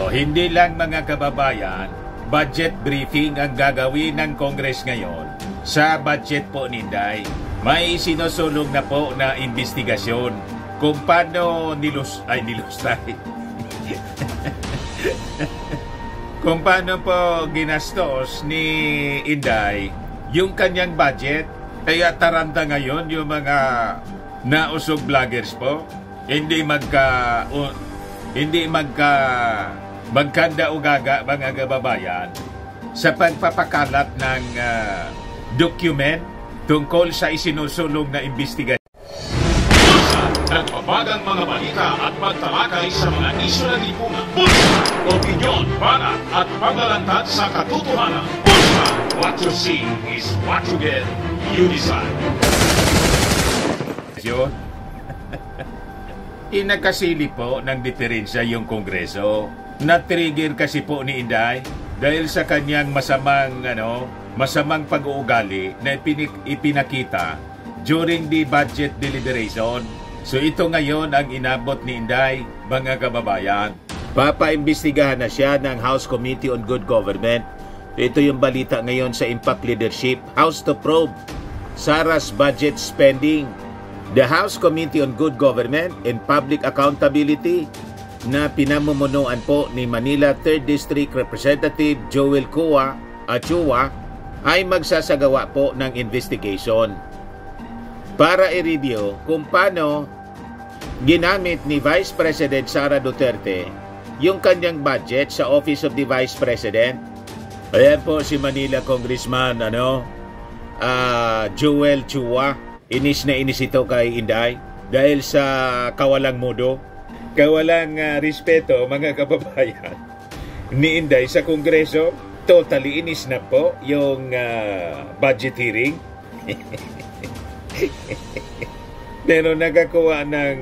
O hindi lang mga kababayan, budget briefing ang gagawin ng Congress ngayon sa budget po ni Inday. May sinusulong na po na investigasyon kung paano nilustay. Kung paano po ginastos ni Inday yung kanyang budget. Kaya taranta ngayon yung mga nausog vloggers po, magkanda ugaga mga kababayan sa pagpapakalat ng document tungkol sa isinusulong na investigasyon. Nagpapagang mga balita at pagtalakay sa mga isyu ng lipunan. Bulsa! Opinyon, banat at paglalantad sa katotohanan. Bulsa! What you see is what you get. You decide. Inakasili po ng diferensya yung Kongreso. Na-trigger kasi po ni Inday dahil sa kanyang masamang pag-uugali na ipinakita during the budget deliberation. So ito ngayon ang inabot ni Inday, mga kababayan. Papaimbestigahan na siya ng House Committee on Good Government. Ito yung balita ngayon sa Impact Leadership. House to probe Sara's budget spending. The House Committee on Good Government and Public Accountability na pinamumunuan po ni Manila 3rd District Representative Joel Chua ay magsasagawa po ng investigation para i-review kung paano ginamit ni Vice President Sara Duterte yung kanyang budget sa Office of the Vice President. Ayan po si Manila Congressman Joel Chua. Inis na inis ito kay Inday dahil sa kawalang mudo, kawalang respeto mga kababayan ni Inday sa Kongreso. Totally inis na po yung budget hearing. Pero nagkakuha ng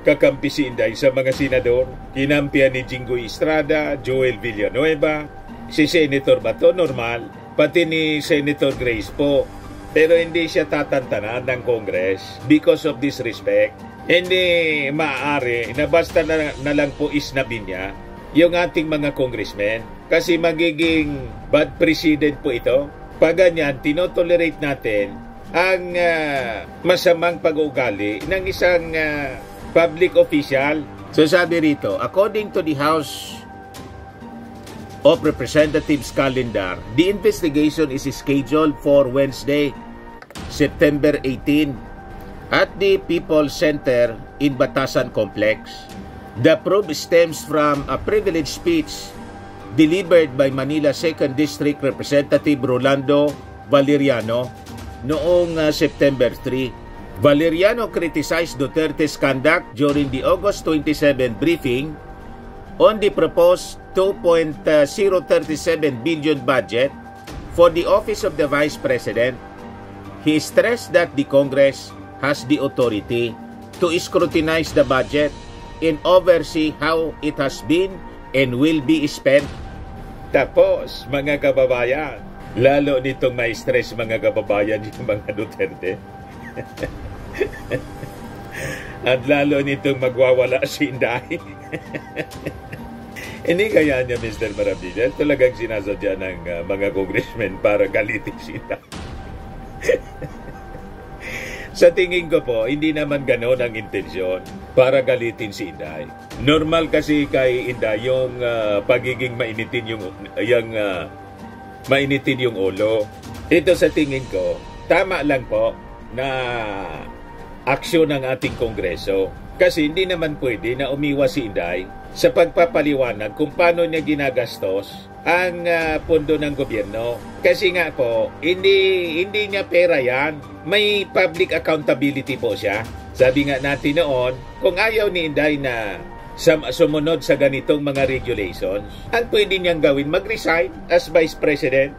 kakampi si Inday sa mga senador. Kinampihan ni Jinggoy Estrada, Joel Villanueva, si Senator Bato, normal, pati ni Senator Grace po. Pero hindi siya tatantanan ng Congress because of disrespect. Hindi maaari na basta na lang po isnabin niya yung ating mga congressmen kasi magiging bad president po ito. Pag ganyan, tinotolerate natin ang masamang pag-uugali ng isang public official. So sabi rito, according to the House of Representatives calendar, the investigation is scheduled for Wednesday, September 18 at the People's Center in Batasan Complex. The probe stems from a privileged speech delivered by Manila 2nd District Representative Rolando Valeriano noong September 3. Valeriano criticized Duterte's conduct during the August 27 briefing on the proposed 2.037 billion budget for the Office of the Vice President. He stressed that the Congress has the authority to scrutinize the budget and oversee how it has been and will be spent. Tapos, mga kababayan, lalo nitong may stress mga kababayan yung mga Duterte. At lalo nitong magwawala si Inday. Hindi kaya niya, Mr. Maravillas, talagang sinasadya ng mga congressmen para galitin si Inday. Sa tingin ko po, hindi naman gano'n ang intensyon para galitin si Inday. Normal kasi kay Inday yung pagiging mainitin yung ulo. Ito sa tingin ko, tama lang po na aksyon ng ating Kongreso. Kasi hindi naman pwede na umiwas si Inday sa pagpapaliwanag kung paano niya ginagastos ang pondo ng gobyerno. Kasi nga po, hindi niya pera yan. May public accountability po siya. Sabi nga natin noon, kung ayaw ni Inday na sumunod sa ganitong mga regulations, ang pwede niyang gawin, mag-resign as Vice President.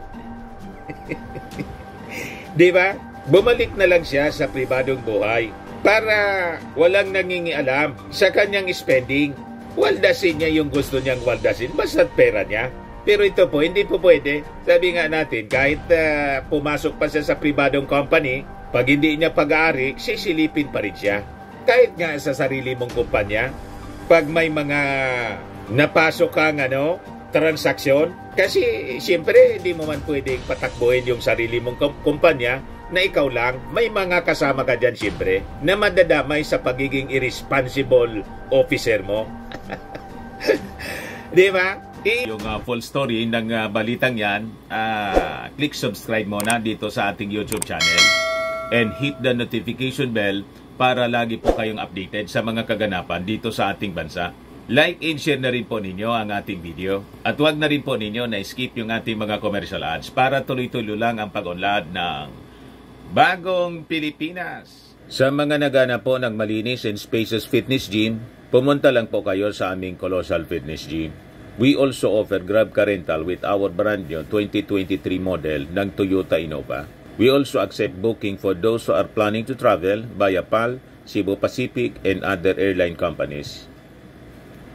Di ba? Bumalik na lang siya sa pribadong buhay para walang nangingialam sa kanyang spending. Waldasin niya yung gusto niyang waldasin, basta't pera niya. Pero ito po, hindi po pwede. Sabi nga natin, kahit pumasok pa siya sa pribadong company, pag hindi niya pag-aari, sisilipin pa rin siya. Kahit nga sa sarili mong kumpanya, pag may mga napasok kang transaksyon. Kasi siyempre hindi mo man pwedeng patakbuhin yung sarili mong kumpanya na ikaw lang. May mga kasama ka dyan siyempre na madadamay sa pagiging irresponsible officer mo. Di ba? Yung full story ng balitang yan, click subscribe muna dito sa ating YouTube channel and hit the notification bell para lagi po kayong updated sa mga kaganapan dito sa ating bansa. Like and share na rin po ninyo ang ating video. At huwag na rin po ninyo na skip yung ating mga commercial ads para tuloy-tuloy lang ang pag-unlad ng Bagong Pilipinas. Sa mga nagana po ng malinis and spacious fitness gym, pumunta lang po kayo sa aming Colossal Fitness Gym. We also offer Grab Car Rental with our brand new 2023 model ng Toyota Innova. We also accept booking for those who are planning to travel via PAL, Cebu Pacific, and other airline companies,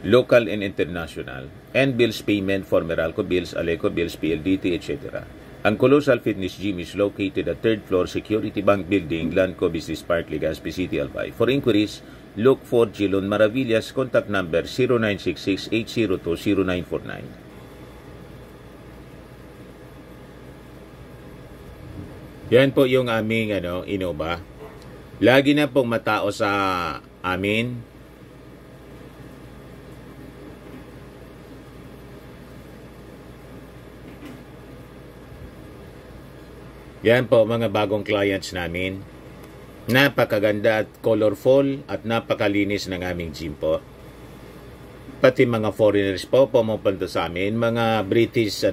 local and international, and bills payment for Meralco Bills, Aleco Bills, PLDT, etc. Ang Colossal Fitness Gym is located at 3rd floor Security Bank Building, Lanco Business Park, Legazpi City, Albay. For inquiries, look for Gilon Maravillas, contact number 0966-802-0949. Yan po yung aming Innova. Lagi na pong matao sa amin. Yan po mga bagong clients namin. Napakaganda at colorful at napakalinis ng aming gym po. Pati mga foreigners po pumupunta sa amin, mga British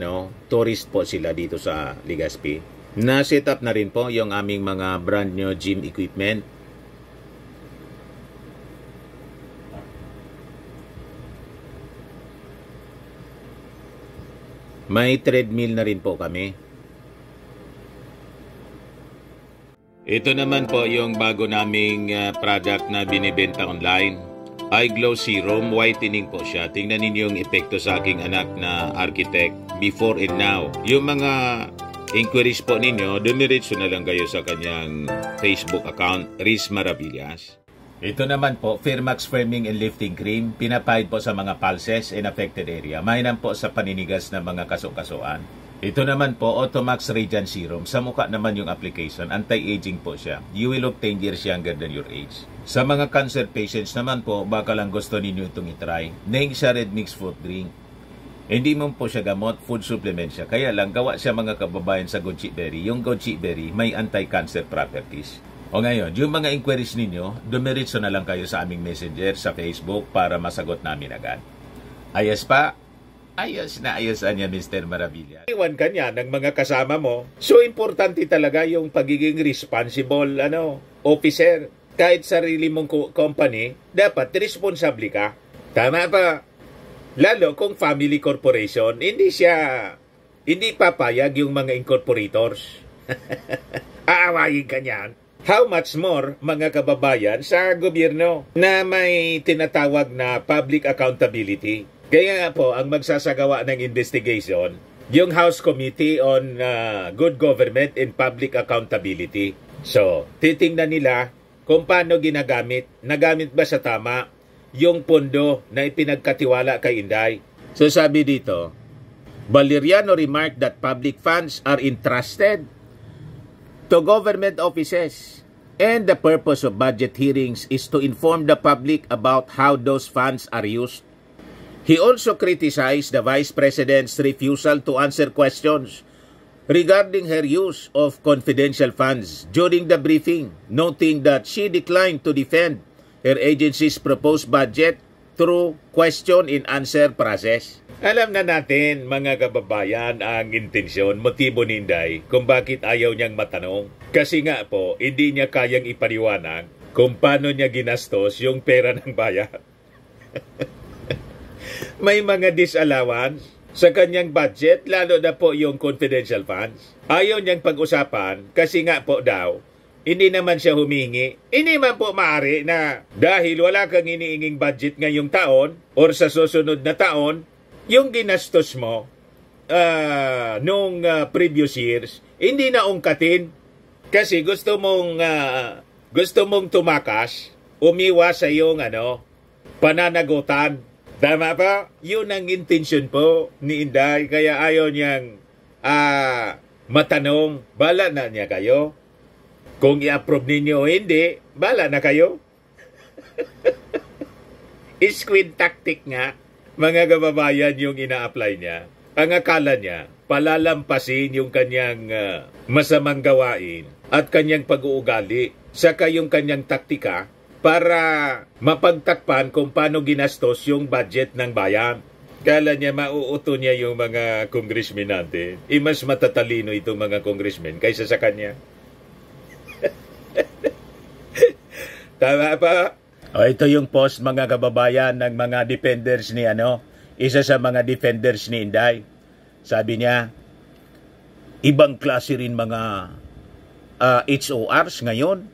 tourist po sila dito sa Legazpi. Na-set up na rin po yung aming mga brand new gym equipment. May treadmill na rin po kami. Ito naman po yung bago naming product na binibenta online. Eye Glow Serum, whitening po siya. Tingnan ninyo yung epekto sa aking anak na architect before and now. Yung mga inquiries po ninyo, dumiretso na lang kayo sa kanyang Facebook account, Riz Maravillas. Ito naman po, Firmax Firming and Lifting Cream, pinapahid po sa mga pulses and affected area. Mainam po sa paninigas na mga kaso-kasuan. Ito naman po, Automax Radiant Serum. Sa mukha naman yung application, anti-aging po siya. You will look 10 years younger than your age. Sa mga cancer patients naman po, baka lang gusto ninyo itong itry. Neng siya red mixed fruit drink. Hindi mo po siya gamot, food supplement siya. Kaya lang, gawa siya mga kababayan sa goji berry. Yung goji berry may anti-cancer properties. O ngayon, yung mga inquiries ninyo, dumiretso na lang kayo sa aming messenger sa Facebook para masagot namin agad. Ayos pa? Ayos na ayos niya, Mr. Maravilla. Iwan ka niya ng mga kasama mo. So, importante talaga yung pagiging responsible officer. Kahit sarili mong company, dapat responsable ka. Tama pa? Lalo kung family corporation, hindi papayag yung mga incorporators. Aawayin ka niyan. How much more, mga kababayan, sa gobyerno na may tinatawag na public accountability. Kaya nga po, ang magsasagawa ng investigation, yung House Committee on Good Government and Public Accountability. So, titingnan nila kung paano ginagamit. Nagamit ba sa tama yung pondo na ipinagkatiwala kay Inday. So sabi dito, Valeriano remarked that public funds are entrusted to government offices and the purpose of budget hearings is to inform the public about how those funds are used. He also criticized the Vice President's refusal to answer questions regarding her use of confidential funds during the briefing, noting that she declined to defend her agency's proposed budget through question and answer process. Alam na natin, mga kababayan, ang intensyon, motibo ni Inday kung bakit ayaw niyang matanong. Kasi nga po, hindi niya kayang ipaliwanag kung paano niya ginastos yung pera ng bayan. May mga disallowance sa kanyang budget, lalo na po yung confidential funds. Ayaw niyang pag-usapan kasi nga po daw, hindi naman siya humingi. Hindi man po maaari na dahil wala kang iniinging budget ngayong taon or sa susunod na taon, yung ginastos mo nung previous years, hindi na ungkatin. Kasi gusto mong tumakas, umiwas sa iyong pananagutan. Tama po, yun ang intensyon po ni Inday, kaya ayaw niyang matanong, bala na niya kayo. Kung i-approve ninyo o hindi, bala na kayo. Squid tactic nga, mga kababayan, yung ina-apply niya. Ang akala niya, palalampasin yung kanyang masamang gawain at kanyang pag-uugali, saka yung kanyang taktika para mapagtakpan kung paano ginastos yung budget ng bayan. Kala niya mauuto niya yung mga congressmen natin. Mas matatalino itong mga congressmen kaysa sa kanya. Tama pa? O, ito yung post, mga kababayan, ng mga defenders ni isa sa mga defenders ni Inday. Sabi niya, ibang klase rin mga HORs ngayon.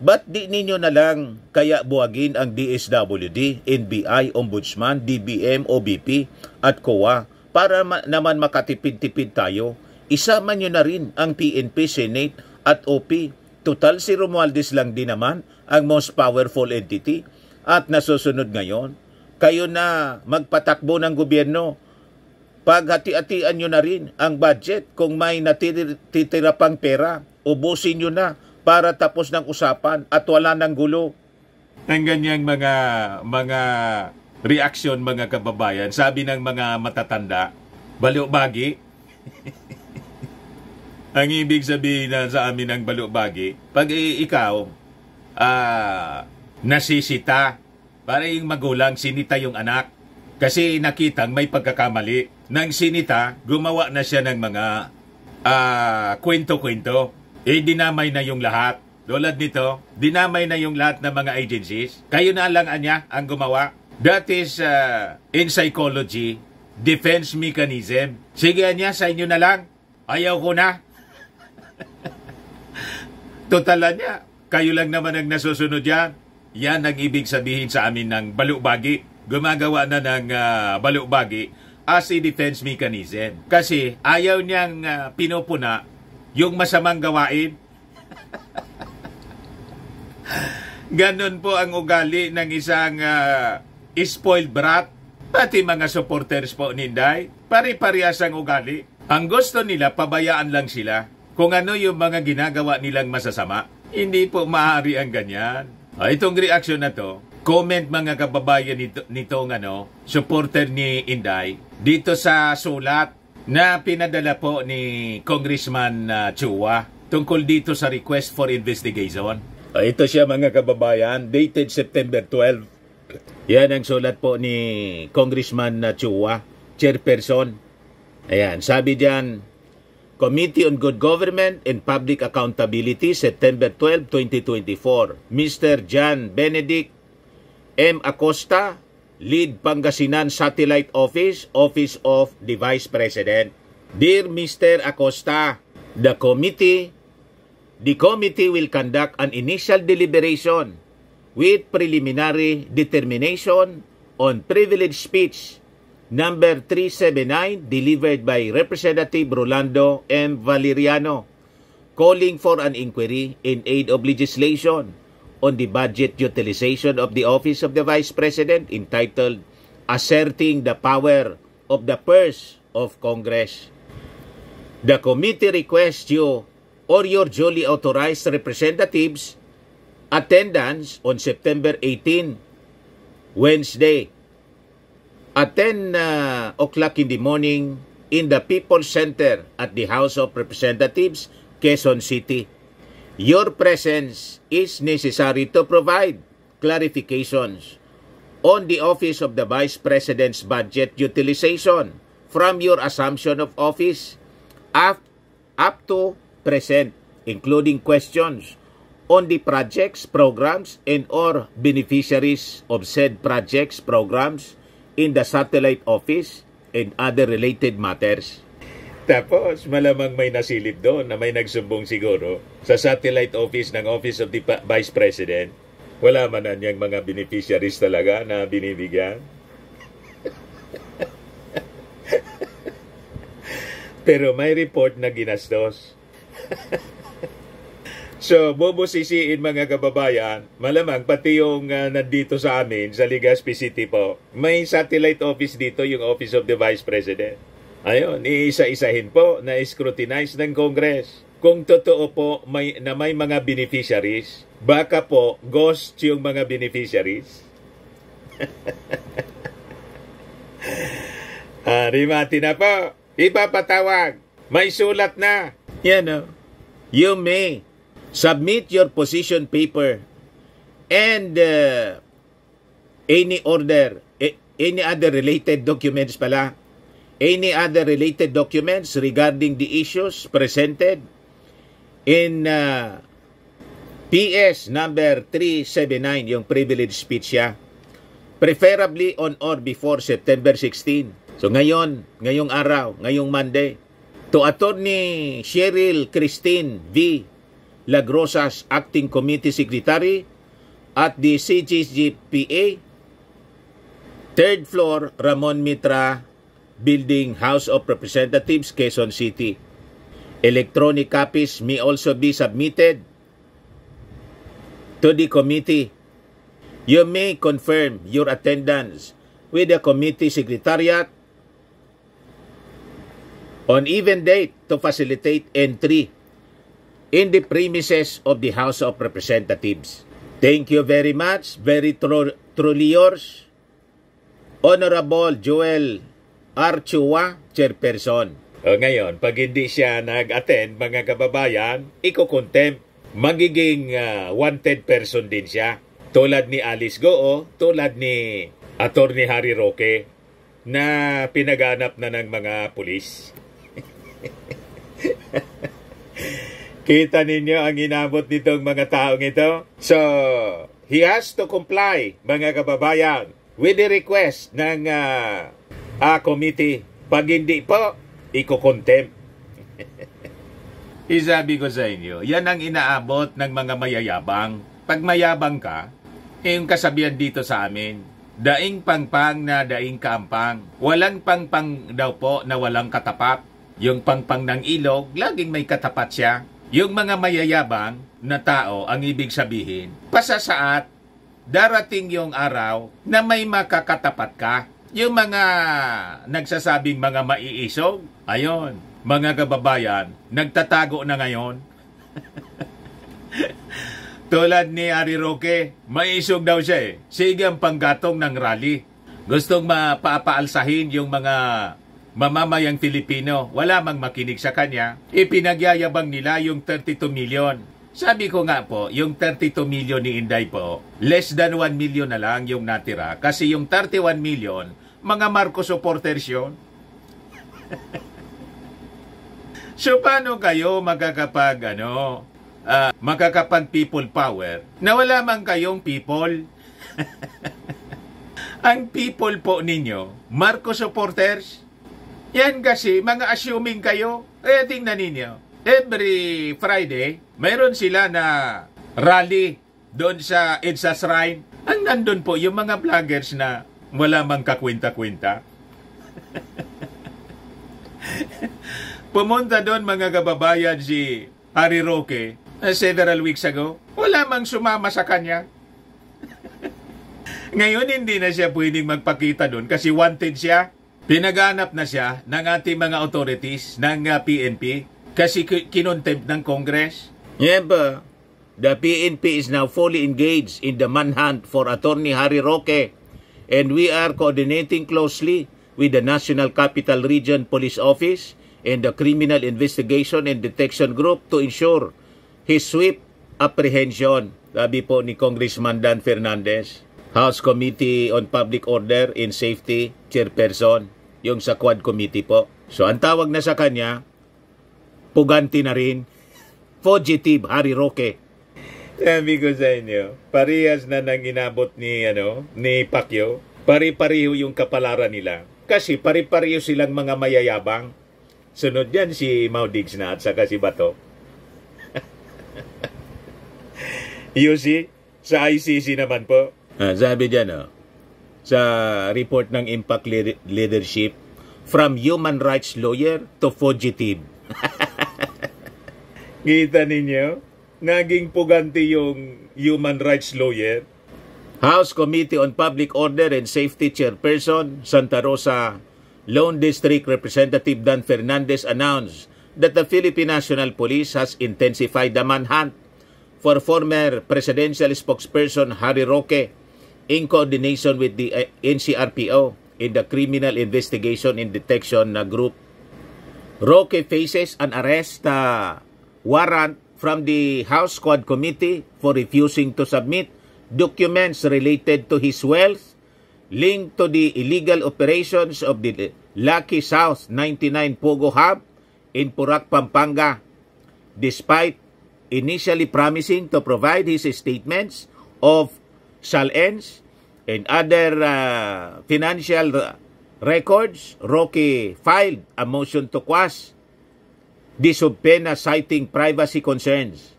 Ba't di ninyo na lang kaya buwagin ang DSWD, NBI, Ombudsman, DBM, OBP at COA para naman makatipid-tipid tayo? Isama nyo na rin ang PNP, Senate at OP. Total si Romualdez lang din naman ang most powerful entity at nasusunod ngayon. Kayo na magpatakbo ng gobyerno. Paghati-hatian nyo na rin ang budget. Kung may natitira pang pera, ubusin nyo na para tapos ng usapan at wala ng gulo. Ang ganyang mga reaksyon, mga kababayan, sabi ng mga matatanda, baliw-bagi. Ang ibig sabihin na sa amin ng baliw-bagi, pag ikaw nasisita, para yung magulang sinita yung anak kasi nakitang may pagkakamali. Nang sinita, gumawa na siya ng mga kwento-kwento. Dinamay na yung lahat. Tulad nito, dinamay na yung lahat ng mga agencies. Kayo na lang niya ang gumawa. That is, in psychology, defense mechanism. Sige niya, sa inyo na lang. Ayaw ko na. Total niya, kayo lang naman ang nasusunod yan. Yan ang ibig sabihin sa amin ng baliw-bagi. Gumagawa na ng baliw-bagi as a defense mechanism. Kasi ayaw niyang pinupuna yung masamang gawain. Ganon po ang ugali ng isang spoiled brat. Pati mga supporters po ni Inday, pari-parehas ang ugali. Ang gusto nila, pabayaan lang sila. Kung ano yung mga ginagawa nilang masasama, hindi po maaari ang ganyan. Itong reaksyon na to, comment mga kababayan nitong supporter ni Inday, dito sa sulat na pinadala po ni Congressman Chua tungkol dito sa request for investigation. Ito siya mga kababayan, dated September 12. Yan ang sulat po ni Congressman Chua, chairperson. Ayan, sabi diyan, Committee on Good Government and Public Accountability, September 12, 2024. Mr. John Benedict M. Acosta, Lead Pangasinan Satellite Office, Office of the Vice President. Dear Mr. Acosta, the committee will conduct an initial deliberation with preliminary determination on privileged speech number 379 delivered by Representative Rolando M. Valeriano, calling for an inquiry in aid of legislation on the budget utilization of the Office of the Vice President entitled Asserting the Power of the Purse of Congress. The committee requests you or your duly authorized representatives attendance on September 18, Wednesday, at 10 o'clock in the morning in the People's Center at the House of Representatives, Quezon City. Your presence is necessary to provide clarifications on the Office of the Vice President's budget utilization from your assumption of office up to present, including questions on the projects, programs, and or beneficiaries of said projects, programs in the satellite office and other related matters. Tapos, malamang may nasilip doon na may nagsumbong siguro sa satellite office ng Office of the Vice President. Wala man na niyang mga beneficiaries talaga na binibigyan. Pero may report na ginastos. So, bubusisiin mga kababayan, malamang pati yung nandito sa amin, sa Legazpi City po, may satellite office dito, yung Office of the Vice President. Ayun, iisa-isahin po na scrutinize ng Congress. Kung totoo po may mga beneficiaries, baka po ghost yung mga beneficiaries. Rimati na po, ipapatawag, may sulat na. Yan o, you may submit your position paper and any other related documents pala. Any other related documents regarding the issues presented in PS number 379, yung privilege speech siya. Preferably on or before September 16. So ngayong araw, ngayong Monday, to Attorney Cheryl Christine V. Lagrosas, Acting Committee Secretary at the CGGPA, 3rd floor, Ramon Mitra Building, House of Representatives, Quezon City. Electronic copies may also be submitted to the committee. You may confirm your attendance with the committee secretariat on even date to facilitate entry in the premises of the House of Representatives. Thank you very much. Very truly yours, Honorable Joel R. Chua, Chairperson. Ngayon, pag hindi siya nag-attend, mga kababayan, iko-contempt. Magiging wanted person din siya. Tulad ni Alice Goo, tulad ni Attorney Harry Roque, na pinaganap na ng mga pulis. Kita ninyo ang inabot nitong mga taong ito. So, he has to comply, mga kababayan, with the request ng committee. Pag hindi po, iko-contempt. Isabi ko sa inyo, yan ang inaabot ng mga mayayabang. Pag mayabang ka, yung kasabihan dito sa amin, daing pangpang na daing kaampang. Walang pangpang daw po na walang katapat. Yung pangpang ng ilog, laging may katapat siya. Yung mga mayayabang na tao, ang ibig sabihin, pasasaat, darating yung araw na may makakatapat ka. Yung mga nagsasabing mga maiisog, ayon, mga kababayan, nagtatago na ngayon. Tulad ni Harry Roque, maiisog daw siya eh. Sige ang panggatong ng rally. Gustong mapapaalsahin yung mga mamamayang Filipino, wala mang makinig sa kanya, ipinagyayabang nila yung 32 million. Sabi ko nga po, yung 32 million ni Inday po, less than 1 million na lang yung natira. Kasi yung 31 million, mga Marcos supporters yun. So paano kayo makakapag people power na wala man kayong people? Ang people po ninyo, Marcos supporters, yan kasi, mga assuming kayo. Kaya tingnan ninyo, every Friday, mayroon sila na rally doon sa EDSA Shrine. Ang nandun po, yung mga vloggers na wala mang kakwenta-kwenta. Pumunta doon mga kababayan si Harry Roque several weeks ago. Wala mang sumama sa kanya. Ngayon, hindi na siya pwedeng magpakita doon kasi wanted siya. Pinaganap na siya ng ating mga authorities ng PNP kasi kinontempt ng Congress. Yeah, but the PNP is now fully engaged in the manhunt for Attorney Harry Roque, and we are coordinating closely with the National Capital Region Police Office and the Criminal Investigation and Detection Group to ensure his swift apprehension. Sabi po ni Congressman Dan Fernandez, House Committee on Public Order and Safety Chairperson, yung sa Quad Committee po. So, ang tawag na sa kanya, puganti na rin, fugitive Harry Roque. Sabi ko sa inyo, parehas na nang inabot ni Pacquiao, pari-pariho yung kapalaran nila. Kasi pari-pariho silang mga mayayabang. Sunod yan si Maudigs na at saka si Bato. You see, sa ICC naman po, sabi dyan, sa report ng Impact Leadership, from human rights lawyer to fugitive. Kita ninyo? naging pugante yung human rights lawyer. House Committee on Public Order and Safety Chairperson, Santa Rosa Lone District Representative Dan Fernandez announced that the Philippine National Police has intensified the manhunt for former presidential spokesperson Harry Roque in coordination with the NCRPO in the Criminal Investigation and Detection Group. Roque faces an arrest warrant from the House Squad Committee for refusing to submit documents related to his wealth linked to the illegal operations of the Lucky South 99 Pogo Hub in Purac, Pampanga, despite initially promising to provide his statements of SALENS and other financial records. Roque filed a motion to quash the subpoena citing privacy concerns.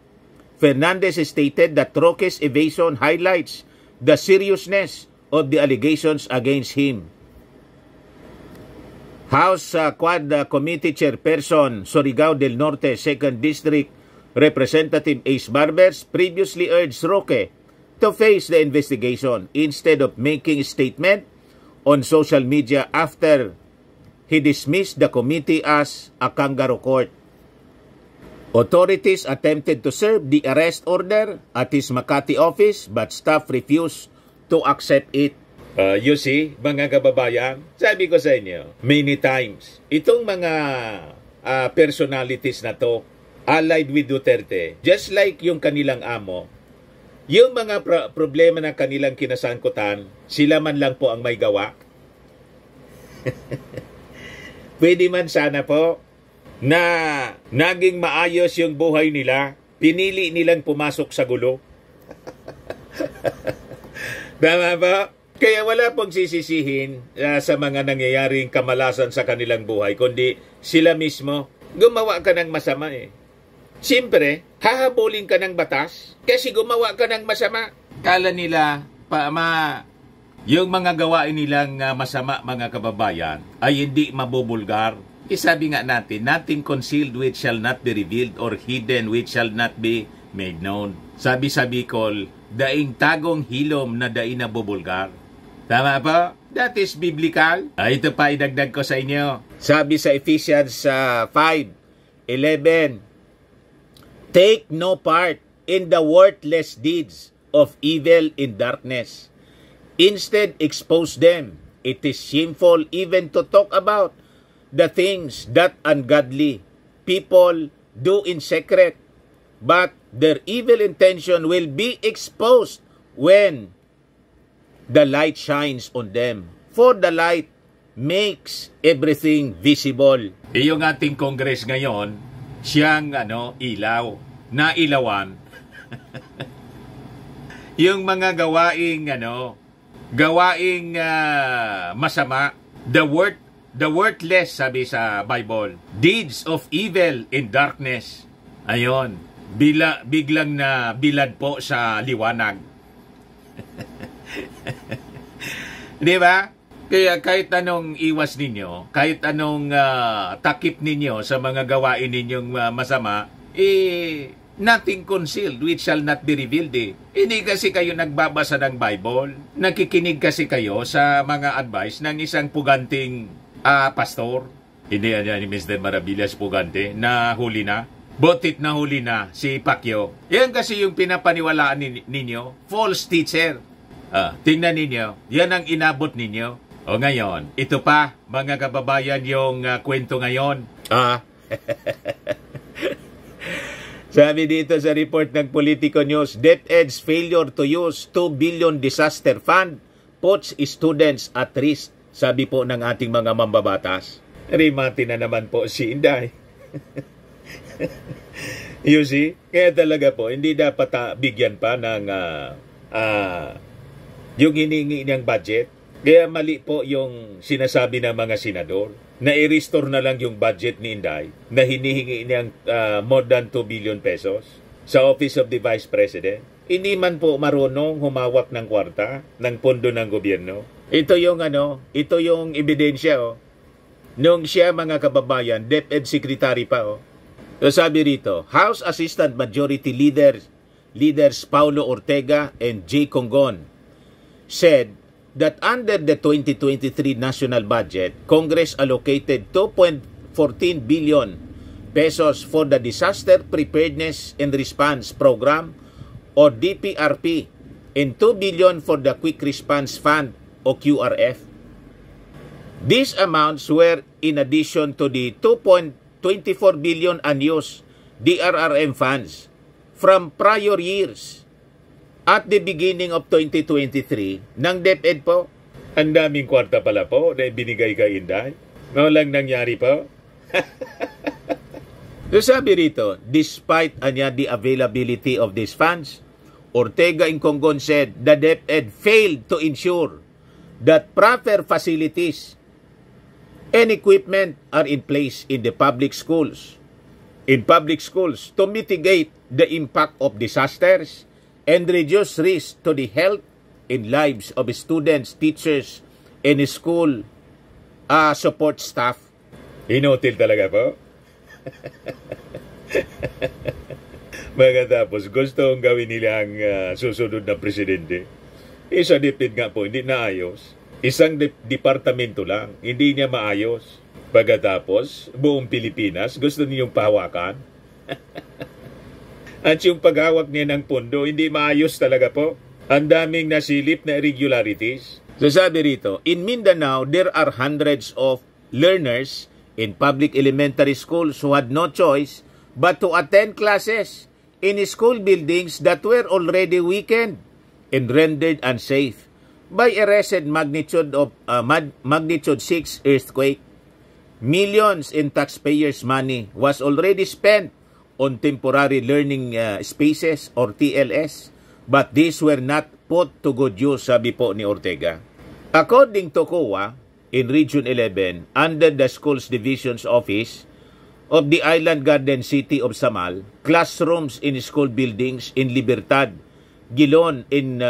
Fernandez stated that Roque's evasion highlights the seriousness of the allegations against him. House Quad Committee Chairperson Surigao del Norte 2nd District Representative Ace Barbers previously urged Roque to face the investigation instead of making a statement on social media after he dismissed the committee as a kangaroo court. Authorities attempted to serve the arrest order at his Makati office but staff refused to accept it. You see, mga kababayan, sabi ko sa inyo, many times, itong mga personalities na to, allied with Duterte, just like yung kanilang amo, yung mga problema na kanilang kinasangkutan, sila man lang po ang may gawa. Pwede man sana po na naging maayos yung buhay nila, pinili nilang pumasok sa gulo. Tama ba? Kaya wala pong sisisihin sa mga nangyayaring kamalasan sa kanilang buhay, kundi sila mismo, gumawa ka ng masama eh. Siyempre, hahabulin ka ng batas kasi gumawa ka ng masama. Kala nila, yung mga gawain nilang masama, mga kababayan, ay hindi mabubulgar. Sabi nga natin, nothing concealed which shall not be revealed or hidden which shall not be made known. Sabi sa Bicol, daing tagong hilom na daing nabubulgar. Tama po? That is biblical. Ito pa, idagdag ko sa inyo. Sabi sa Ephesians 5:11, take no part in the worthless deeds of evil in darkness. Instead, expose them. It is shameful even to talk about the things that ungodly people do in secret, but their evil intention will be exposed when the light shines on them. For the light makes everything visible. Yung ating Congress ngayon, siyang ilaw, na ilawan. Yung mga gawaing masama, the worthless, sabi sa Bible, deeds of evil in darkness. Ayon, biglang na bilad po sa liwanag. Di ba? Kaya kahit anong iwas ninyo, kahit anong takip ninyo sa mga gawain ninyong masama, nothing concealed which shall not be revealed eh. Hindi kasi kayo nagbabasa ng Bible. Nakikinig kasi kayo sa mga advice ng isang puganting pastor. Hindi ni Mr. Maravillas pugante na huli na. Botit na huli na si Pacquiao. Yan kasi yung pinapaniwalaan ninyo. False teacher. Tingnan ninyo. Yan ang inabot ninyo. O ngayon, ito pa, mga kababayan, yung kwento ngayon. Sabi dito sa report ng Politico News, DepEd's failure to use 2 billion disaster fund puts students at risk. Sabi po ng ating mga mambabatas. Rimati na naman po si Inday. You see? Kaya talaga po, hindi dapat bigyan pa ng yung hiningi niyang budget. Kaya mali po yung sinasabi ng mga senador na i-restore na lang yung budget ni Inday na hinihingi niyang more than 2 billion pesos sa Office of the Vice President. Hindi man po marunong humawak ng kwarta ng pondo ng gobyerno. Ito yung ito yung ebidensya Nung siya, mga kababayan, DepEd Secretary pa So sabi rito, House Assistant Majority Leaders Paulo Ortega and J. Congon said that under the 2023 national budget, Congress allocated 2.14 billion pesos for the Disaster Preparedness and Response Program or DPRP and 2 billion for the Quick Response Fund o QRF. These amounts were in addition to the 2.24 billion unused DRRM funds from prior years. At the beginning of 2023, ng DepEd po, ang daming kwarta pala po na binigay kay Inday. Walang nangyari po. So sabi rito, despite the availability of these funds, Ortega and Congon said the DepEd failed to ensure that proper facilities and equipment are in place in the public schools. In public schools to mitigate the impact of disasters and reduce risk to the health and lives of students, teachers, and school support staff. Inutil talaga po. Magkatapos, gustong gawin nila ang susunod na presidente. Sa DepEd nga po, hindi naayos. Isang departamento lang, hindi niya maayos. Pagkatapos, buong Pilipinas, gusto niyong pahawakan. At yung paghawak niya ng pondo, hindi maayos talaga po. Ang daming nasilip na irregularities. So sabi rito, in Mindanao, there are hundreds of learners in public elementary schools who had no choice but to attend classes in school buildings that were already weakened and rendered unsafe by a recent magnitude 6 earthquake. Millions in taxpayers' money was already spent on temporary learning spaces or TLS, but these were not put to good use, sabi po ni Ortega. According to COA, in Region 11, under the Schools Division's Office of the Island Garden City of Samal, classrooms in school buildings in Libertad, Gilon, in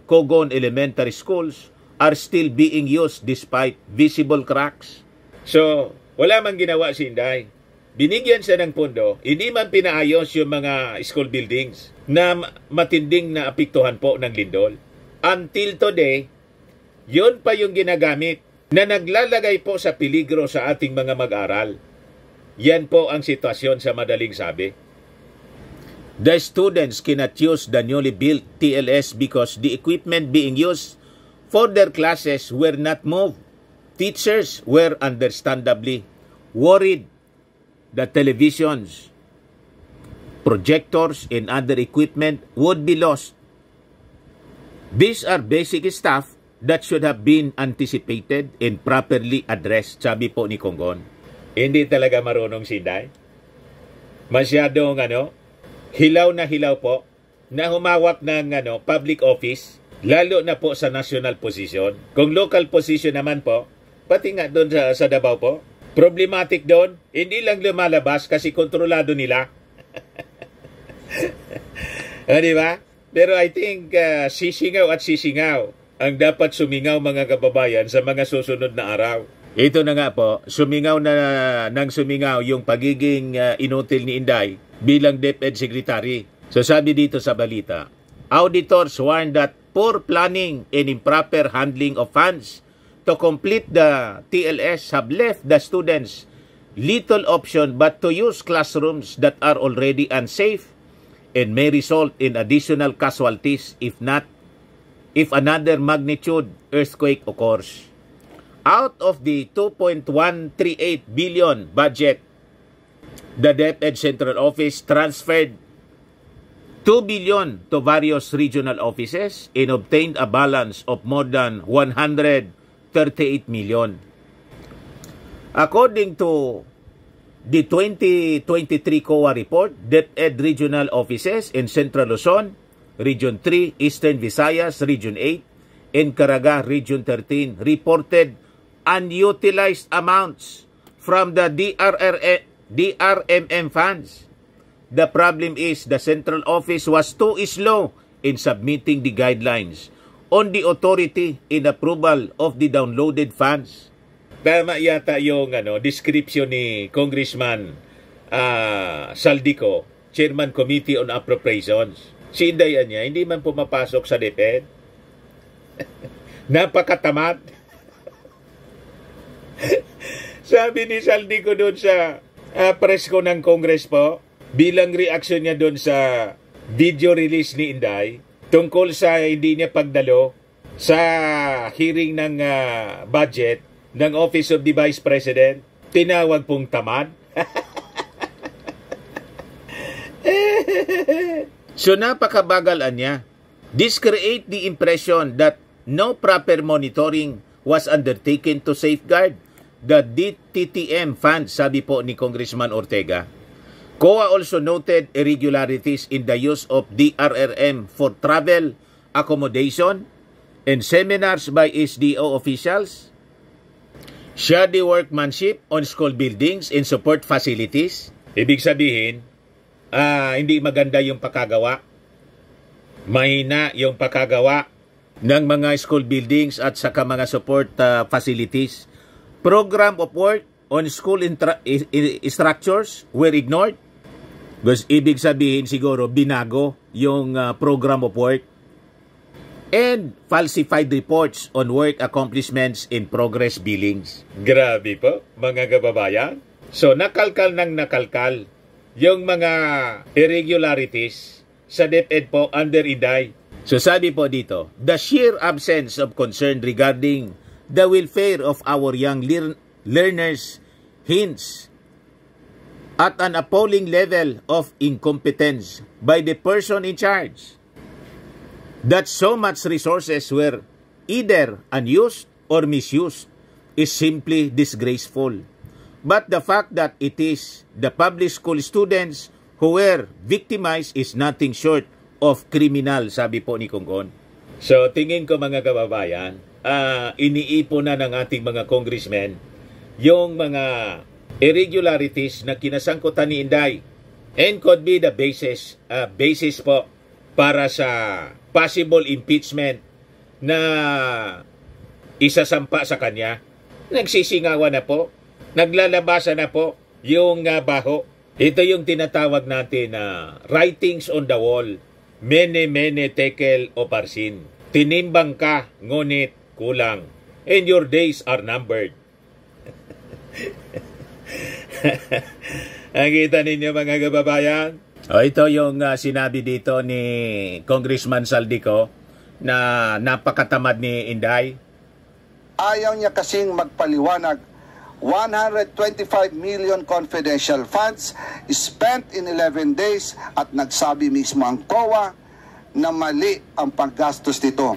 Cogon Elementary Schools are still being used despite visible cracks. So, wala man ginawa si Inday. Binigyan siya ng pondo, hindi man pinaayos yung mga school buildings na matinding na apektuhan po ng lindol. Until today, yun pa yung ginagamit na naglalagay po sa peligro sa ating mga mag-aral. Yan po ang sitwasyon sa madaling sabi. The students cannot use the newly built TLS because the equipment being used for their classes were not moved. Teachers were understandably worried that televisions, projectors, and other equipment would be lost. These are basic stuff that should have been anticipated and properly addressed, sabi po ni Congon. Hindi talaga marunong si Inday. Masyadong hilaw na hilaw po na humawak ng public office, lalo na po sa national position. Kung local position naman po, pati nga doon sa Davao po, problematic doon, hindi lang lumalabas kasi kontrolado nila. Di ba? Pero I think sisingaw at sisingaw ang dapat sumingaw mga kababayan sa mga susunod na araw. Ito na nga po, sumingaw yung pagiging inutil ni Inday bilang DepEd Secretary. So sabi dito sa balita, auditors warned that poor planning and improper handling of funds to complete the TLS have left the students little option but to use classrooms that are already unsafe and may result in additional casualties if another magnitude earthquake occurs. Out of the 2.138 billion budget, the DepEd Central Office transferred 2 billion to various regional offices and obtained a balance of more than 138 million. According to the 2023 COA report, DepEd regional offices in Central Luzon, Region 3, Eastern Visayas, Region 8, and Caraga, Region 13, reported unutilized amounts from the DRMM funds. The problem is the central office was too slow in submitting the guidelines on the authority in approval of the downloaded funds. Tama yata yung description ni Congressman Saldico, Chairman Committee on Appropriations. Si Inday niya, hindi man pumapasok sa DepEd. Napakatamad. Sabi ni Saldico doon sa press ko ng Congress po, bilang reaction niya doon sa video release ni Inday, tungkol sa hindi niya pagdalo sa hearing ng budget ng Office of the Vice President, tinawag pong tamad. So napakabagal niya. This create the impression that no proper monitoring was undertaken to safeguard the DTTM funds, sabi po ni Congressman Ortega. COA also noted irregularities in the use of DRRM for travel, accommodation, and seminars by SDO officials, shoddy workmanship on school buildings and support facilities. Ibig sabihin, hindi maganda yung pakagawa. Mahina yung pakagawa ng mga school buildings at saka mga support facilities. Program of work on school structures were ignored. Ibig sabihin siguro binago yung program of work. And falsified reports on work accomplishments in progress billings. Grabe po, mga kababayan. So nakalkal ng nakalkal yung mga irregularities sa DepEd po under Inday. So sabi po dito, the sheer absence of concern regarding the welfare of our young learners hints at an appalling level of incompetence by the person in charge. That so much resources were either unused or misused is simply disgraceful. But the fact that it is the public school students who were victimized is nothing short of criminal, sabi po ni Kongkon. So tingin ko mga kababayan, iniipon na ng ating mga congressmen yung mga irregularities na kinasangkutan ni Inday and could be the basis po para sa possible impeachment na isasampa sa kanya. Nagsisingawan na po, naglalabasan na po yung baho. Ito yung tinatawag natin na writings on the wall. Mene tekel o parsin. Tinimbang ka, ngunit kulang. And your days are numbered. Ang kita ninyo mga kababayan? Ito yung sinabi dito ni Congressman Saldico na napakatamad ni Inday. Ayaw niya kasing magpaliwanag. 125 million confidential funds spent in 11 days at nagsabi mismo ang COA na mali ang paggastos nito.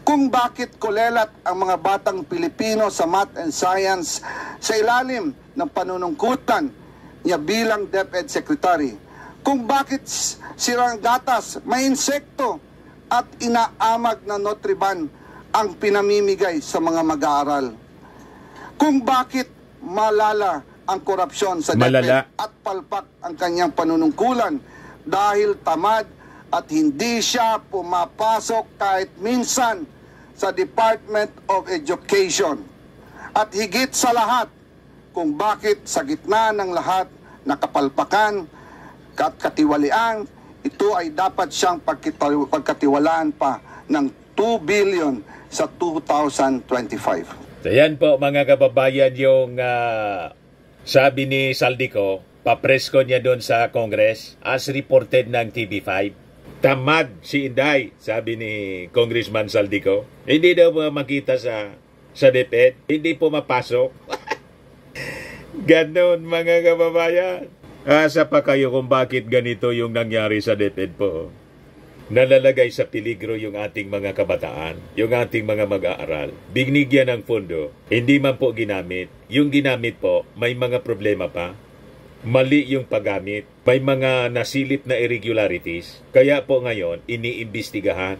Kung bakit kulelat ang mga batang Pilipino sa math and science sa ilalim ng panunungkutan niya bilang DepEd Secretary. Kung bakit sirang gatas, may insekto at inaamag na Nutriban ang pinamimigay sa mga mag-aaral. Kung bakit malala ang korupsyon sa DepEd at palpak ang kanyang panunungkulan dahil tamad at hindi siya pumapasok kahit minsan sa Department of Education. At higit sa lahat, kung bakit sa gitna ng lahat na kapalpakan at katiwalian, ito ay dapat siyang pagkatiwalaan pa ng 2 billion sa 2025. So yan po mga kababayan yung sabi ni Saldico, papresko niya doon sa Congress as reported ng TV5. Tamad si Inday, sabi ni Congressman Saldico. Hindi daw makita sa DepEd, hindi pumapasok. Ganon mga kababayan. Asa pa kayo kung bakit ganito yung nangyari sa DepEd po. Nalalagay sa peligro yung ating mga kabataan, yung ating mga mag-aaral. Binigyan ng pondo, hindi man po ginamit. Yung ginamit po, may mga problema pa. Mali yung paggamit. May mga nasilip na irregularities. Kaya po ngayon, iniimbestigahan.